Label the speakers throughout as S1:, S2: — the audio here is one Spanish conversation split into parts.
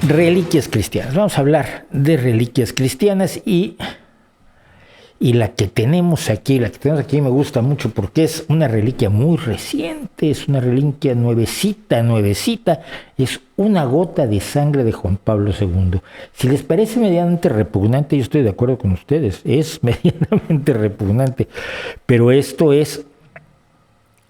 S1: Reliquias cristianas. Vamos a hablar de reliquias cristianas y la que tenemos aquí, me gusta mucho porque es una reliquia muy reciente, es una reliquia nuevecita, es una gota de sangre de Juan Pablo II. Si les parece medianamente repugnante, yo estoy de acuerdo con ustedes, es medianamente repugnante, pero esto es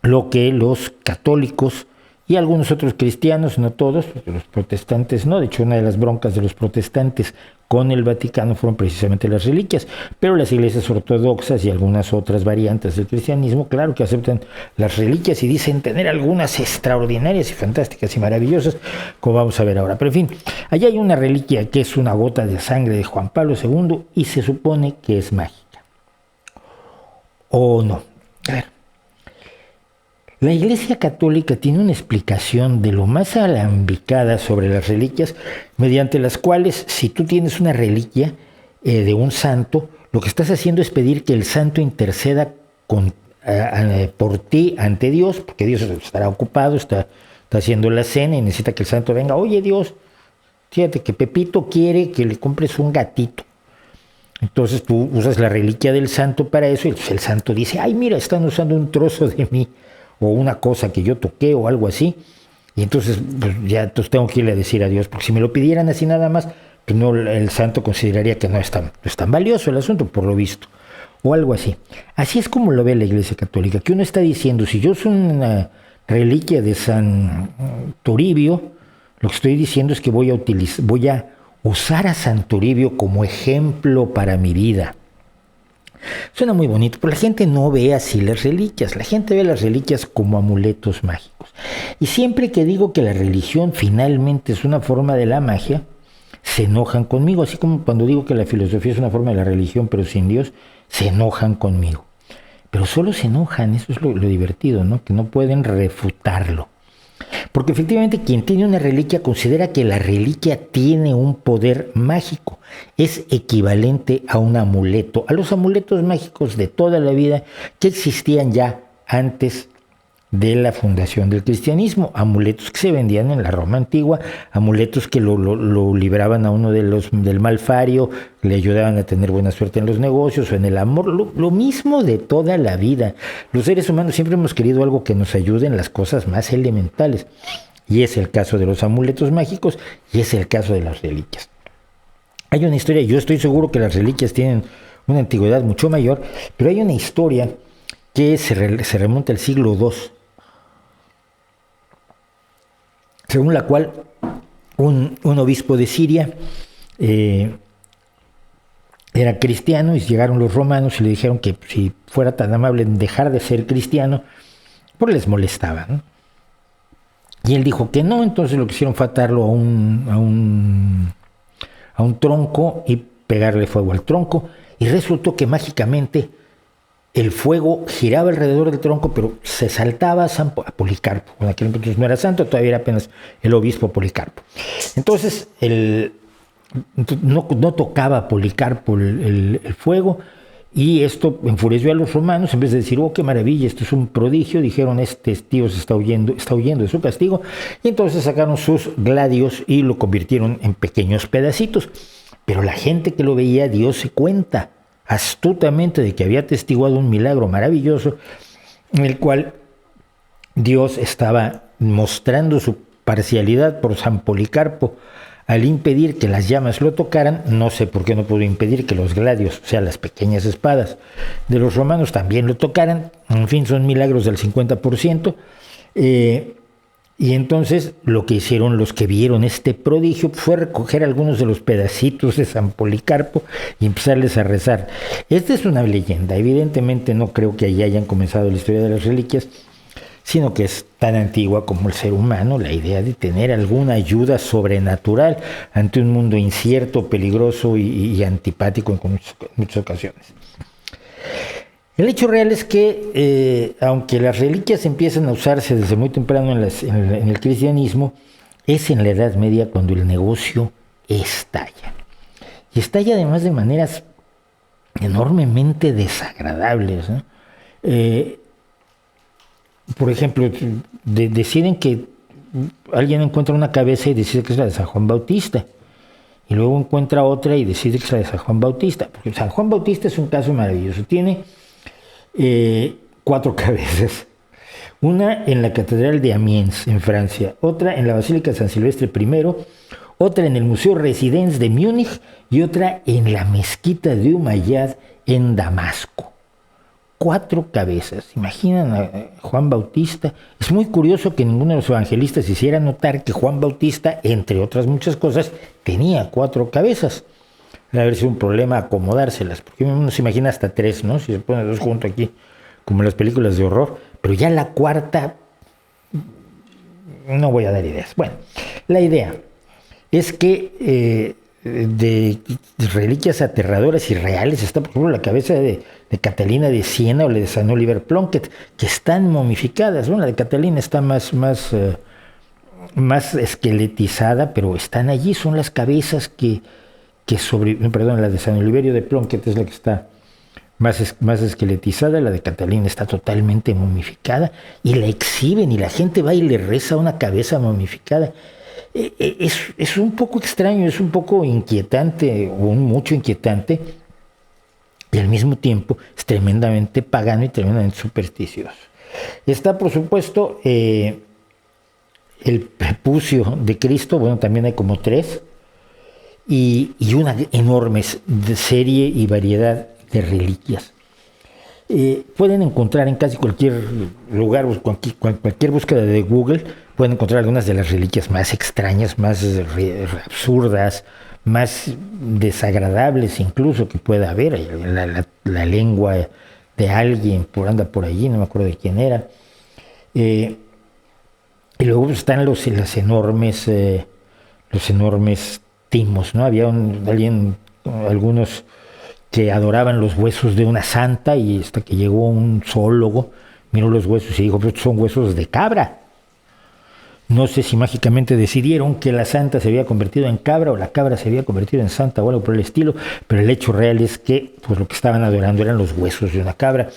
S1: lo que los católicos y algunos otros cristianos, no todos, los protestantes no, de hecho una de las broncas de los protestantes con el Vaticano fueron precisamente las reliquias, pero las iglesias ortodoxas y algunas otras variantes del cristianismo, claro que aceptan las reliquias y dicen tener algunas extraordinarias y fantásticas y maravillosas, como vamos a ver ahora. Pero en fin, allá hay una reliquia que es una gota de sangre de Juan Pablo II y se supone que es mágica. ¿O no? A ver. La Iglesia Católica tiene una explicación de lo más alambicada sobre las reliquias, mediante las cuales, si tú tienes una reliquia de un santo, lo que estás haciendo es pedir que el santo interceda por ti ante Dios, porque Dios estará ocupado, está haciendo la cena y necesita que el santo venga. Oye Dios, fíjate que Pepito quiere que le compres un gatito. Entonces tú usas la reliquia del santo para eso y el santo dice, ay mira, están usando un trozo de mí, o una cosa que yo toqué o algo así, y entonces pues, ya tengo que irle a decir a Dios, porque si me lo pidieran así nada más, pues no, el santo consideraría que no es tan valioso el asunto, por lo visto, o algo así. Así es como lo ve la Iglesia Católica, que uno está diciendo, si yo soy una reliquia de San Toribio, lo que estoy diciendo es que voy a usar a San Toribio como ejemplo para mi vida. Suena muy bonito, pero la gente no ve así las reliquias. La gente ve las reliquias como amuletos mágicos. Y siempre que digo que la religión finalmente es una forma de la magia, se enojan conmigo. Así como cuando digo que la filosofía es una forma de la religión, pero sin Dios, se enojan conmigo. Pero solo se enojan, eso es lo divertido, ¿no? Que no pueden refutarlo. Porque efectivamente quien tiene una reliquia considera que la reliquia tiene un poder mágico, es equivalente a un amuleto, a los amuletos mágicos de toda la vida que existían ya antes de la fundación del cristianismo, amuletos que se vendían en la Roma antigua, amuletos que lo libraban a uno del malfario, le ayudaban a tener buena suerte en los negocios o en el amor, lo mismo de toda la vida. Los seres humanos siempre hemos querido algo que nos ayude en las cosas más elementales, y es el caso de los amuletos mágicos y es el caso de las reliquias. Hay una historia, yo estoy seguro que las reliquias tienen una antigüedad mucho mayor, pero hay una historia que se remonta al siglo II, según la cual un obispo de Siria era cristiano y llegaron los romanos y le dijeron que si fuera tan amable en dejar de ser cristiano, pues les molestaba, ¿no? Y él dijo que no, entonces lo que hicieron fue atarlo a un tronco y pegarle fuego al tronco, y resultó que mágicamente el fuego giraba alrededor del tronco, pero se saltaba a Policarpo. En aquel entonces no era santo, todavía era apenas el obispo Policarpo. Entonces no tocaba a Policarpo el fuego, y esto enfureció a los romanos. En vez de decir, oh, qué maravilla, esto es un prodigio, dijeron, este tío se está huyendo de su castigo, y entonces sacaron sus gladios y lo convirtieron en pequeños pedacitos. Pero la gente que lo veía diose cuenta astutamente de que había atestiguado un milagro maravilloso en el cual Dios estaba mostrando su parcialidad por San Policarpo al impedir que las llamas lo tocaran. No sé por qué no pudo impedir que los gladios, o sea, las pequeñas espadas de los romanos, también lo tocaran. En fin, son milagros del 50%. Y entonces lo que hicieron los que vieron este prodigio fue recoger algunos de los pedacitos de San Policarpo y empezarles a rezar. Esta es una leyenda, evidentemente no creo que allí hayan comenzado la historia de las reliquias, sino que es tan antigua como el ser humano, la idea de tener alguna ayuda sobrenatural ante un mundo incierto, peligroso y antipático en muchas ocasiones. El hecho real es que, aunque las reliquias empiezan a usarse desde muy temprano en el cristianismo, es en la Edad Media cuando el negocio estalla. Y estalla además de maneras enormemente desagradables, ¿no? Por ejemplo, deciden que alguien encuentra una cabeza y decide que es la de San Juan Bautista. Y luego encuentra otra y decide que es la de San Juan Bautista. Porque San Juan Bautista es un caso maravilloso. Tiene 4 cabezas. Una en la Catedral de Amiens, en Francia. Otra en la Basílica de San Silvestre I. Otra en el Museo Residence de Múnich. Y otra en la Mezquita de Umayyad en Damasco. 4 cabezas. Imaginan a Juan Bautista. Es muy curioso que ninguno de los evangelistas hiciera notar que Juan Bautista, entre otras muchas cosas, tenía 4 cabezas. Debe haber sido un problema acomodárselas, porque uno se imagina hasta 3, ¿no? Si se ponen 2 juntos aquí, como en las películas de horror. Pero ya la cuarta, no voy a dar ideas. Bueno, la idea es que de reliquias aterradoras y reales está, por ejemplo, la cabeza de Catalina de Siena o la de San Oliver Plunket, que están momificadas. Bueno, la de Catalina está más esqueletizada, pero están allí, son las cabezas perdón, la de San Oliverio de Plunket es la que está más esqueletizada, la de Catalina está totalmente momificada y la exhiben y la gente va y le reza a una cabeza momificada. Es un poco extraño, es un poco inquietante, o mucho inquietante, y al mismo tiempo es tremendamente pagano y tremendamente supersticioso. Está, por supuesto, el prepucio de Cristo, bueno, también hay como 3, y una enorme serie y variedad de reliquias. Pueden encontrar en casi cualquier lugar, cualquier búsqueda de Google, pueden encontrar algunas de las reliquias más extrañas, más absurdas, más desagradables incluso que pueda haber. La lengua de alguien anda por allí, no me acuerdo de quién era. Y luego están los enormes timos, ¿no? Había algunos que adoraban los huesos de una santa, y hasta que llegó un zoólogo, miró los huesos y dijo, pues estos son huesos de cabra. No sé si mágicamente decidieron que la santa se había convertido en cabra o la cabra se había convertido en santa o algo por el estilo, pero el hecho real es que pues, lo que estaban adorando eran los huesos de una cabra.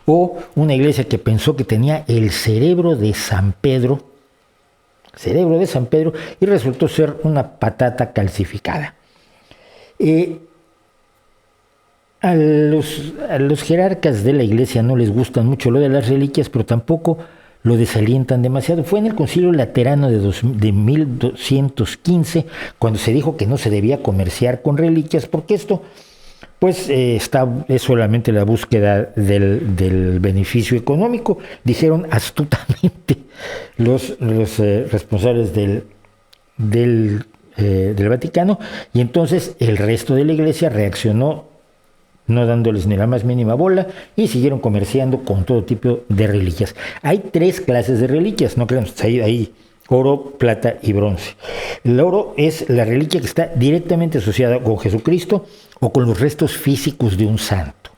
S1: O una iglesia que pensó que tenía el cerebro de San Pedro, y resultó ser una patata calcificada. A los jerarcas de la iglesia no les gustan mucho lo de las reliquias, pero tampoco lo desalientan demasiado. Fue en el Concilio Laterano de 1215 cuando se dijo que no se debía comerciar con reliquias, porque esto pues es solamente la búsqueda del beneficio económico, dijeron astutamente los responsables del Vaticano, y entonces el resto de la iglesia reaccionó no dándoles ni la más mínima bola, y siguieron comerciando con todo tipo de reliquias. Hay 3 clases de reliquias, no crean, hay oro, plata y bronce. El oro es la reliquia que está directamente asociada con Jesucristo o con los restos físicos de un santo.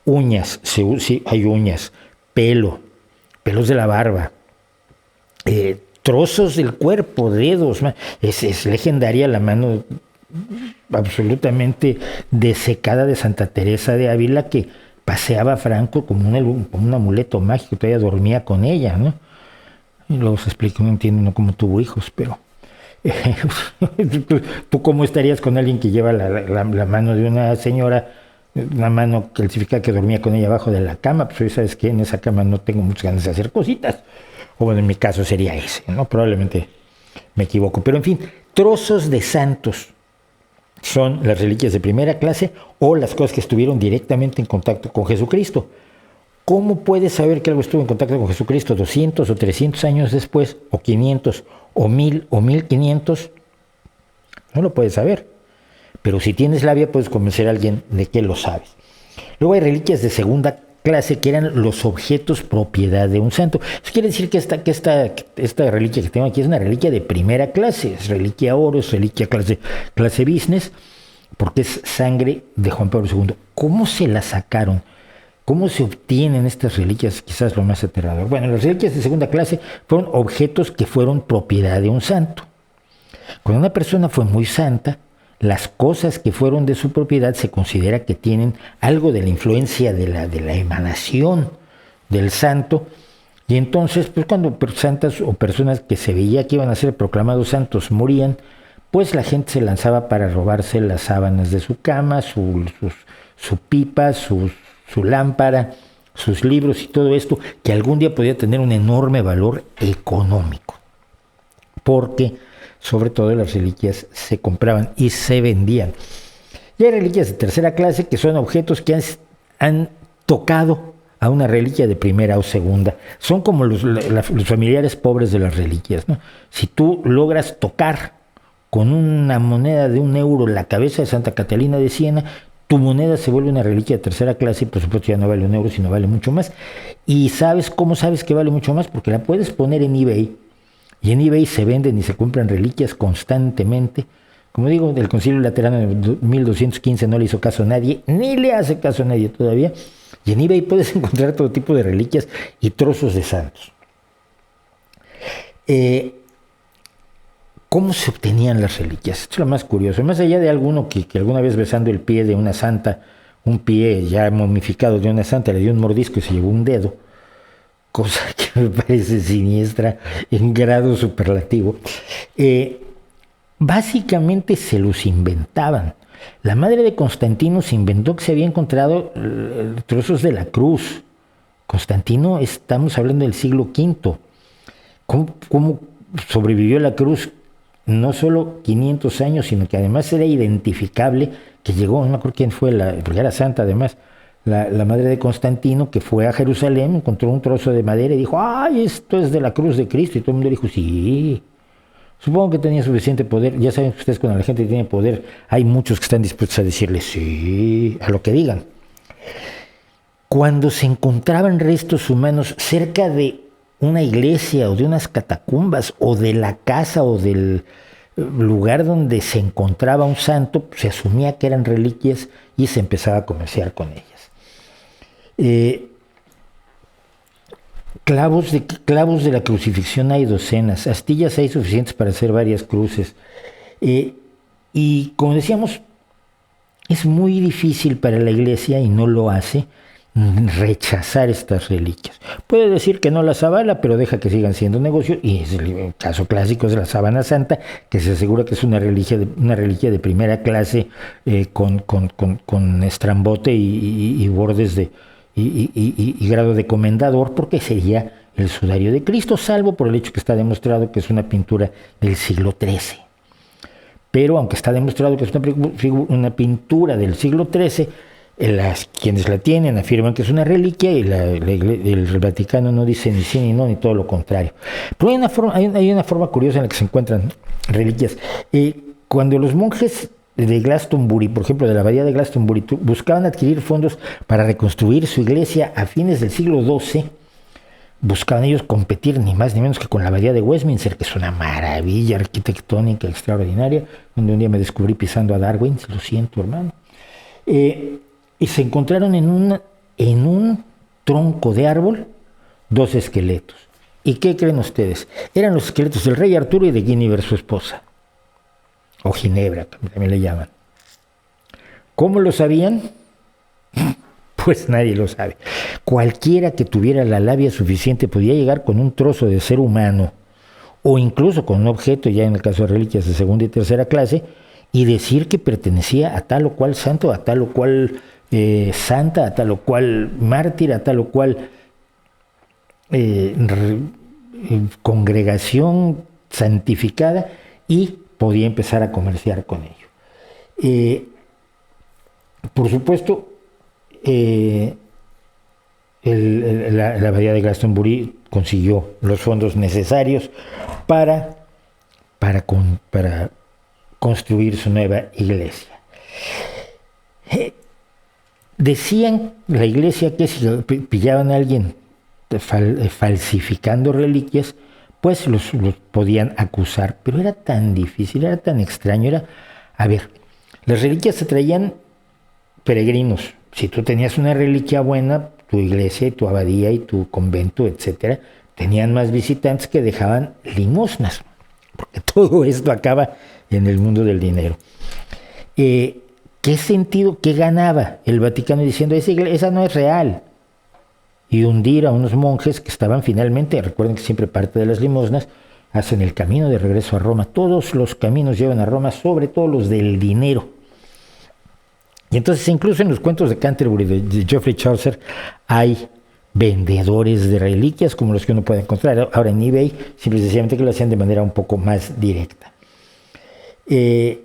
S1: Uñas, sí, hay uñas, pelos de la barba, trozos del cuerpo, dedos. Es legendaria la mano absolutamente desecada de Santa Teresa de Ávila, que paseaba a Franco como un amuleto mágico, todavía dormía con ella, ¿no? Y luego se explica, no entiendo no cómo tuvo hijos, pero ¿tú cómo estarías con alguien que lleva la mano de una señora, una mano calcificada que dormía con ella abajo de la cama? Pues hoy sabes que en esa cama no tengo muchas ganas de hacer cositas, o bueno, en mi caso sería ese, ¿no? Probablemente me equivoco, pero en fin, trozos de santos son las reliquias de primera clase, o las cosas que estuvieron directamente en contacto con Jesucristo. ¿Cómo puedes saber que algo estuvo en contacto con Jesucristo 200 o 300 años después, o 500, o 1000, o 1500? No lo puedes saber. Pero si tienes labia, puedes convencer a alguien de que lo sabes. Luego hay reliquias de segunda clase, que eran los objetos propiedad de un santo. Eso quiere decir que esta reliquia que tengo aquí es una reliquia de primera clase, es reliquia oro, es reliquia clase business, porque es sangre de Juan Pablo II. ¿Cómo se la sacaron? ¿Cómo se obtienen estas reliquias? Quizás lo más aterrador. Bueno, las reliquias de segunda clase fueron objetos que fueron propiedad de un santo. Cuando una persona fue muy santa, las cosas que fueron de su propiedad se considera que tienen algo de la influencia de la emanación del santo, Y entonces, pues cuando santas o personas que se veía que iban a ser proclamados santos morían, pues la gente se lanzaba para robarse las sábanas de su cama, su pipa, su lámpara, sus libros y todo esto, que algún día podía tener un enorme valor económico, porque sobre todo las reliquias se compraban y se vendían. Y hay reliquias de tercera clase que son objetos que han tocado a una reliquia de primera o segunda. Son como los familiares pobres de las reliquias, ¿no? Si tú logras tocar con una moneda de €1 la cabeza de Santa Catalina de Siena, tu moneda se vuelve una reliquia de tercera clase y por supuesto ya no vale €1, sino vale mucho más. ¿Y sabes cómo sabes que vale mucho más? Porque la puedes poner en eBay, y en eBay se venden y se compran reliquias constantemente. Como digo, del Concilio Laterano de 1215 no le hizo caso a nadie, ni le hace caso a nadie todavía. Y en eBay puedes encontrar todo tipo de reliquias y trozos de santos. ¿Cómo se obtenían las reliquias? Esto es lo más curioso. Más allá de alguno que alguna vez besando el pie de una santa, un pie ya momificado de una santa, le dio un mordisco y se llevó un dedo, cosa que me parece siniestra en grado superlativo, básicamente se los inventaban. La madre de Constantino se inventó que se había encontrado trozos de la cruz. Constantino, estamos hablando del siglo V. ¿Cómo sobrevivió la cruz? No solo 500 años, sino que además era identificable, que llegó, no me acuerdo quién fue, porque era santa además, la madre de Constantino, que fue a Jerusalén, encontró un trozo de madera y dijo, ¡ay, esto es de la cruz de Cristo! Y todo el mundo dijo, sí. Supongo que tenía suficiente poder. Ya saben que ustedes, cuando la gente tiene poder, hay muchos que están dispuestos a decirle sí a lo que digan. Cuando se encontraban restos humanos cerca de una iglesia o de unas catacumbas o de la casa o del lugar donde se encontraba un santo, se asumía que eran reliquias y se empezaba a comerciar con ellas. Clavos de la crucifixión hay docenas, astillas hay suficientes para hacer varias cruces. Y como decíamos, es muy difícil para la iglesia, y no lo hace, rechazar estas reliquias. Puede decir que no las avala, pero deja que sigan siendo negocio, y es el caso clásico es la sábana santa, que se asegura que es una reliquia de primera clase, con estrambote y bordes y grado de comendador, porque sería el sudario de Cristo, salvo por el hecho que está demostrado que es una pintura del siglo XIII. Pero aunque está demostrado que es una pintura del siglo XIII, quienes la tienen afirman que es una reliquia, y el Vaticano no dice ni sí ni no, ni todo lo contrario. Pero hay una forma curiosa en la que se encuentran reliquias. Cuando los monjes de Glastonbury, por ejemplo, de la abadía de Glastonbury, buscaban adquirir fondos para reconstruir su iglesia a fines del siglo XII, buscaban ellos competir ni más ni menos que con la abadía de Westminster, que es una maravilla arquitectónica extraordinaria, donde un día me descubrí pisando a Darwin, lo siento, hermano. Y se encontraron en un tronco de árbol 2 esqueletos. ¿Y qué creen ustedes? Eran los esqueletos del rey Arturo y de Guinevere, su esposa. O Ginebra, también le llaman. ¿Cómo lo sabían? Pues nadie lo sabe. Cualquiera que tuviera la labia suficiente podía llegar con un trozo de ser humano, o incluso con un objeto, ya en el caso de reliquias de segunda y tercera clase, y decir que pertenecía a tal o cual santo, a tal o cual santa, a tal o cual mártir, a tal o cual congregación santificada, y podía empezar a comerciar con ello. Por supuesto, la abadía de Glastonbury consiguió los fondos necesarios para construir su nueva iglesia. Decían la iglesia que si pillaban a alguien falsificando reliquias, pues los podían acusar, pero era tan difícil, era tan extraño. Las reliquias se traían peregrinos. Si tú tenías una reliquia buena, tu iglesia y tu abadía y tu convento, etcétera, tenían más visitantes que dejaban limosnas, porque todo esto acaba en el mundo del dinero. ¿Qué sentido, qué ganaba el Vaticano diciendo esa no es real? y hundir a unos monjes que estaban finalmente, recuerden que siempre parte de las limosnas, hacen el camino de regreso a Roma. Todos los caminos llevan a Roma, sobre todo los del dinero. Y entonces incluso en los cuentos de Canterbury de Geoffrey Chaucer hay vendedores de reliquias como los que uno puede encontrar ahora en eBay, simple y sencillamente que lo hacían de manera un poco más directa. Y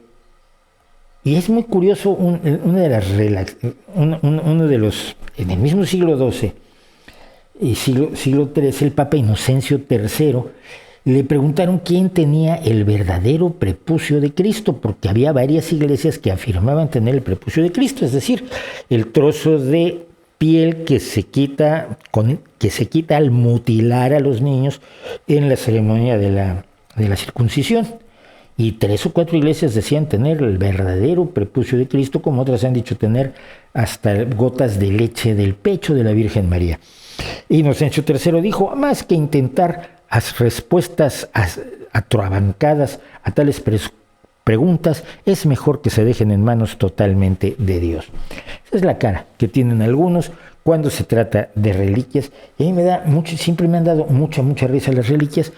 S1: es muy curioso, uno de los, en el mismo siglo XII y siglo XIII, el Papa Inocencio III, le preguntaron quién tenía el verdadero prepucio de Cristo, porque había varias iglesias que afirmaban tener el prepucio de Cristo, es decir, el trozo de piel que se quita al mutilar a los niños en la ceremonia de la circuncisión. Y 3 o 4 iglesias decían tener el verdadero prepucio de Cristo, como otras han dicho tener hasta gotas de leche del pecho de la Virgen María. Inocencio III dijo, más que intentar respuestas atrabancadas a tales preguntas, es mejor que se dejen en manos totalmente de Dios. Esa es la cara que tienen algunos cuando se trata de reliquias. Y a mí siempre me han dado mucha risa las reliquias,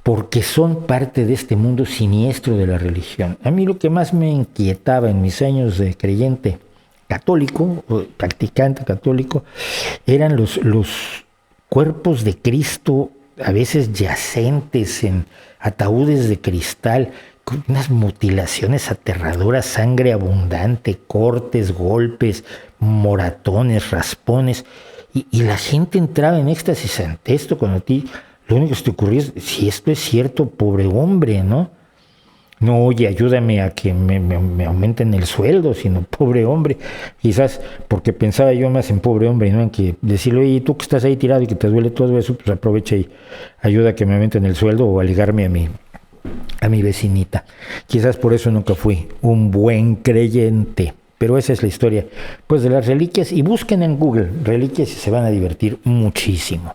S1: porque son parte de este mundo siniestro de la religión. A mí lo que más me inquietaba en mis años de creyente católico, o practicante católico, eran los cuerpos de Cristo, a veces yacentes en ataúdes de cristal, con unas mutilaciones aterradoras, sangre abundante, cortes, golpes, moratones, raspones, y la gente entraba en éxtasis ante esto, cuando a ti lo único que se te ocurría es, si esto es cierto, pobre hombre, ¿no? No, oye, ayúdame a que me aumenten el sueldo, sino pobre hombre. Quizás porque pensaba yo más en pobre hombre, ¿no? En que decirle, oye, tú que estás ahí tirado y que te duele todo eso, pues aprovecha y ayuda a que me aumenten el sueldo o a ligarme a mi vecinita. Quizás por eso nunca fui un buen creyente. Pero esa es la historia, pues, de las reliquias. Y busquen en Google reliquias y se van a divertir muchísimo.